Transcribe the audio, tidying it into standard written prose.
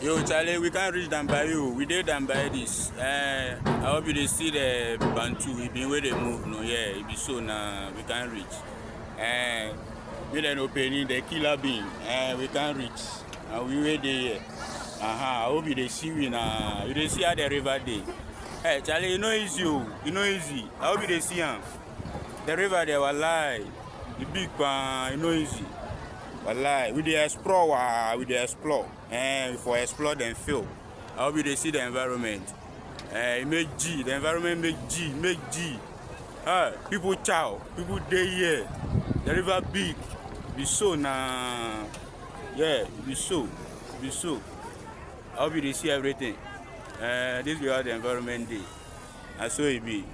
Yo, Charlie, we can't reach Dambai. Yo, we did Dambai this. I hope you see the Bantu. We been where they move. No, yeah, it be so now. We can't reach. We don't opening the killer bean. We can't reach. We wait there. I hope you see we now. You see how the river day. Hey, Charlie, you know easy. You know easy. I hope you see him. The river there was lie. The big one, you know easy. Wallahi, we dey explore, for explore then feel. I hope you see the environment. Make G, the environment make G. People chow, people day here. The river big, be so now. Yeah, be so. I hope you see everything. This is how the environment day. And so it be.